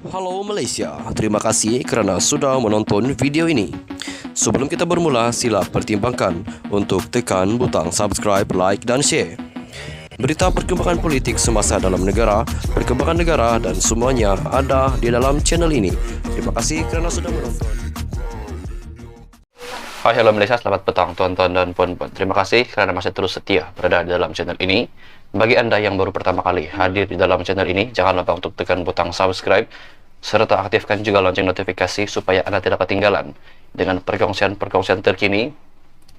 Halo Malaysia, terima kasih kerana sudah menonton video ini. Sebelum kita bermula, sila pertimbangkan untuk tekan butang subscribe, like dan share. Berita perkembangan politik semasa dalam negara, perkembangan negara dan semuanya ada di dalam channel ini. Terima kasih kerana sudah menonton. Hai, halo Malaysia, selamat petang tuan-tuan dan puan-puan. Terima kasih kerana masih terus setia berada di dalam channel ini. Bagi anda yang baru pertama kali hadir di dalam channel ini, jangan lupa untuk tekan butang subscribe serta aktifkan juga lonceng notifikasi supaya anda tidak ketinggalan dengan perkongsian-perkongsian terkini,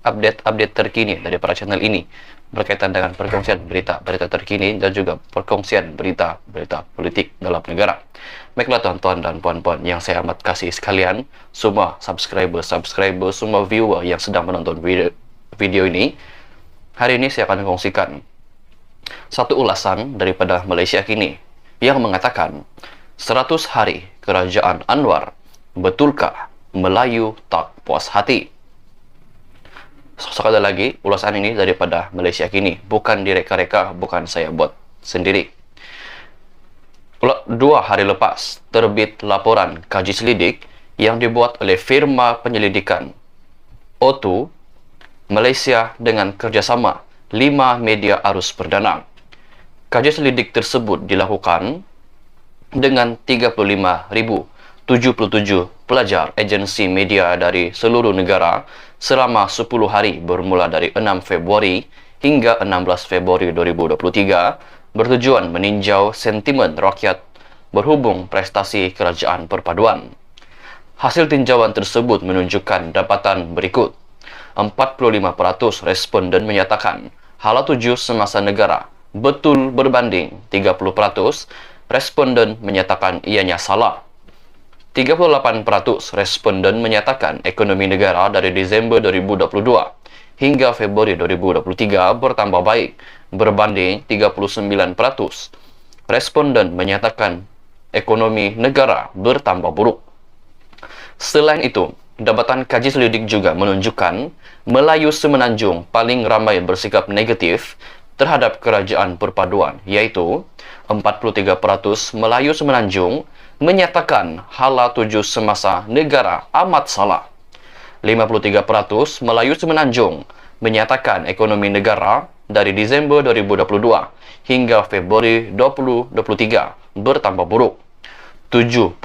update-update terkini dari para channel ini berkaitan dengan perkongsian berita-berita terkini dan juga perkongsian berita-berita politik dalam negara. Baiklah tuan-tuan dan puan-puan yang saya amat kasih sekalian, semua subscriber, semua viewer yang sedang menonton video ini, hari ini saya akan kongsikan satu ulasan daripada Malaysia Kini yang mengatakan 100 hari kerajaan Anwar, betulkah Melayu tak puas hati? Sekali lagi, ulasan ini daripada Malaysia Kini, bukan direka-reka, bukan saya buat sendiri. 2 hari lepas, terbit laporan kaji selidik yang dibuat oleh firma penyelidikan O2 Malaysia dengan kerjasama 5 media arus perdana. Kaji selidik tersebut dilakukan dengan 35,077 pelajar agensi media dari seluruh negara selama 10 hari bermula dari 6 Februari hingga 16 Februari 2023 bertujuan meninjau sentimen rakyat berhubung prestasi kerajaan perpaduan. Hasil tinjauan tersebut menunjukkan dapatan berikut. 45% responden menyatakan hala tuju semasa negara betul berbanding 30% responden menyatakan ianya salah. 38% responden menyatakan ekonomi negara dari Disember 2022 hingga Februari 2023 bertambah baik berbanding 39% responden menyatakan ekonomi negara bertambah buruk. Selain itu, dapatan kaji selidik juga menunjukkan Melayu Semenanjung paling ramai bersikap negatif terhadap kerajaan perpaduan, yaitu 43% Melayu Semenanjung menyatakan hala tuju semasa negara amat salah. 53% Melayu Semenanjung menyatakan ekonomi negara dari Disember 2022 hingga Februari 2023 bertambah buruk. 71%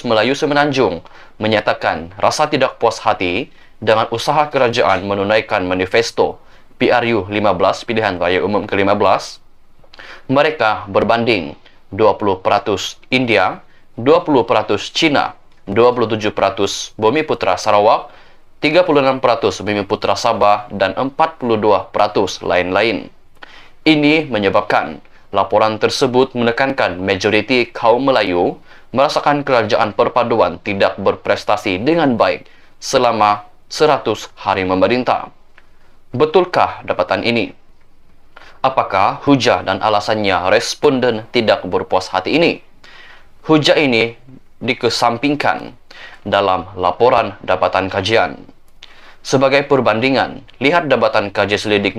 Melayu Semenanjung menyatakan rasa tidak puas hati dengan usaha kerajaan menunaikan manifesto PRU 15 Pilihan Raya Umum ke-15. Mereka berbanding 20% India, 20% China, 27% Bumiputra Sarawak, 36% Bumiputra Sabah, dan 42% lain-lain. Ini menyebabkan laporan tersebut menekankan majoriti kaum Melayu merasakan kerajaan perpaduan tidak berprestasi dengan baik selama 100 hari memerintah. Betulkah dapatan ini? Apakah hujah dan alasannya responden tidak berpuas hati ini? Hujah ini dikesampingkan dalam laporan dapatan kajian. Sebagai perbandingan, lihat dapatan kaji selidik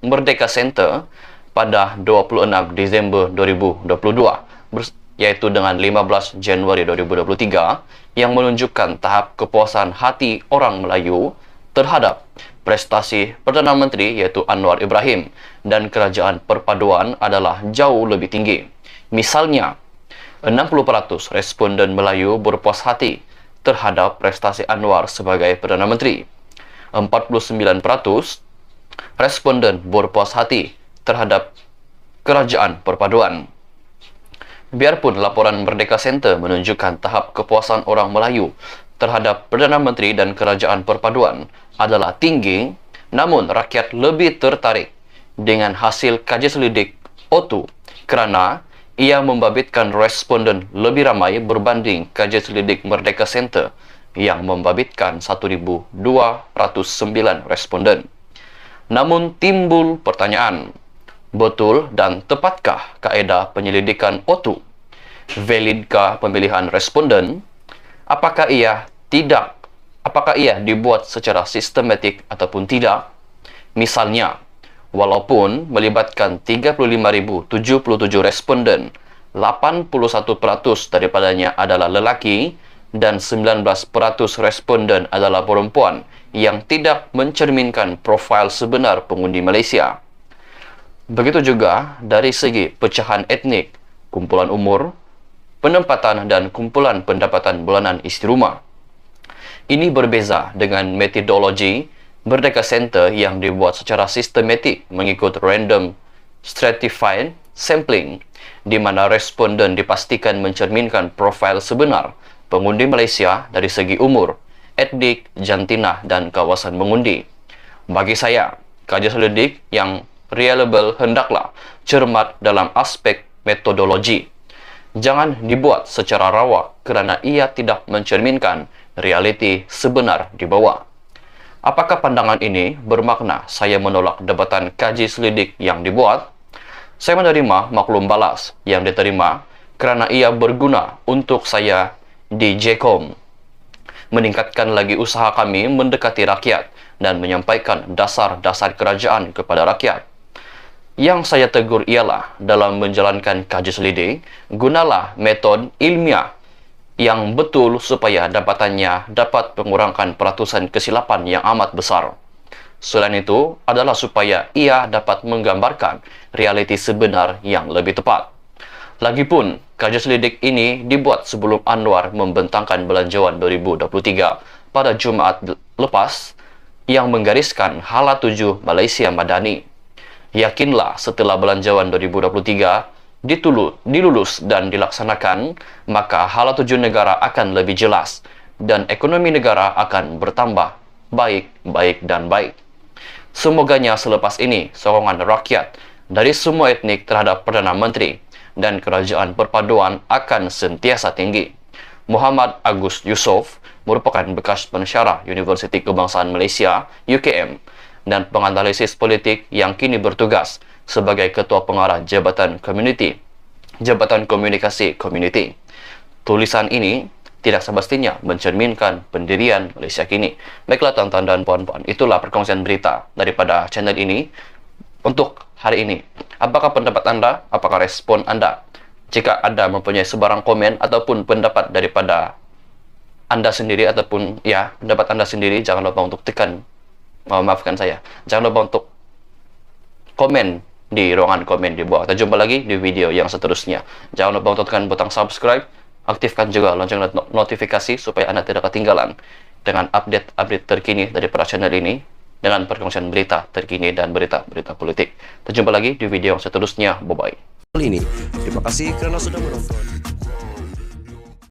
Merdeka Center pada 26 Disember 2022, yaitu dengan 15 Januari 2023, yang menunjukkan tahap kepuasan hati orang Melayu terhadap prestasi Perdana Menteri yaitu Anwar Ibrahim dan kerajaan perpaduan adalah jauh lebih tinggi. Misalnya, 60% responden Melayu berpuas hati terhadap prestasi Anwar sebagai Perdana Menteri. 49% responden berpuas hati terhadap kerajaan perpaduan. Biarpun laporan Merdeka Center menunjukkan tahap kepuasan orang Melayu terhadap Perdana Menteri dan kerajaan perpaduan adalah tinggi, namun rakyat lebih tertarik dengan hasil kaji selidik O2 kerana ia membabitkan responden lebih ramai berbanding kaji selidik Merdeka Center yang membabitkan 1,209 responden. Namun timbul pertanyaan, betul dan tepatkah kaedah penyelidikan O2? Validkah pemilihan responden? Apakah ia dibuat secara sistematik ataupun tidak? Misalnya, walaupun melibatkan 35,077 responden, 81% daripadanya adalah lelaki dan 19% responden adalah perempuan yang tidak mencerminkan profil sebenar pengundi Malaysia. Begitu juga dari segi pecahan etnik, kumpulan umur, penempatan dan kumpulan pendapatan bulanan isteri rumah. Ini berbeza dengan metodologi Merdeka Center yang dibuat secara sistematik mengikut random stratified sampling, di mana responden dipastikan mencerminkan profil sebenar pengundi Malaysia dari segi umur, etnik, jantina dan kawasan mengundi. Bagi saya, kajian selidik yang reliable hendaklah cermat dalam aspek metodologi. Jangan dibuat secara rawa kerana ia tidak mencerminkan realiti sebenar di bawah. Apakah pandangan ini bermakna saya menolak jabatan kaji selidik yang dibuat? Saya menerima maklum balas yang diterima kerana ia berguna untuk saya di JCOM, meningkatkan lagi usaha kami mendekati rakyat dan menyampaikan dasar-dasar kerajaan kepada rakyat. Yang saya tegur ialah dalam menjalankan kaji selidik, gunalah metod ilmiah yang betul supaya dapatannya dapat mengurangkan peratusan kesilapan yang amat besar. Selain itu adalah supaya ia dapat menggambarkan realiti sebenar yang lebih tepat. Lagipun, kajian selidik ini dibuat sebelum Anwar membentangkan Belanjawan 2023 pada Jumaat lepas yang menggariskan Hala 7 Malaysia Madani. Yakinlah setelah Belanjawan 2023 dilulus dan dilaksanakan, maka Hala 7 negara akan lebih jelas dan ekonomi negara akan bertambah baik dan baik. Semoganya selepas ini sokongan rakyat dari semua etnik terhadap Perdana Menteri dan Kerajaan Perpaduan akan sentiasa tinggi. Muhammad Agus Yusof merupakan bekas pensyarah Universiti Kebangsaan Malaysia UKM dan penganalisis politik yang kini bertugas sebagai Ketua Pengarah Jabatan Komunikasi Komuniti. Tulisan ini tidak semestinya mencerminkan pendirian Malaysia kini. Baiklah tuan-tuan dan puan-puan, itulah perkongsian berita daripada channel ini untuk hari ini. Apakah pendapat Anda? Apakah respon Anda? Jika Anda mempunyai sebarang komen ataupun pendapat daripada Anda sendiri ataupun pendapat Anda sendiri, jangan lupa untuk maafkan saya. Jangan lupa untuk komen di ruangan komen di bawah. Kita jumpa lagi di video yang seterusnya. Jangan lupa untuk tekan butang subscribe, aktifkan juga lonceng notifikasi supaya Anda tidak ketinggalan dengan update-update terkini daripada channel ini dengan perkongsian berita terkini dan berita-berita politik. Kita jumpa lagi di video yang seterusnya. Bye-bye. Terima kasih kerana sudah menonton.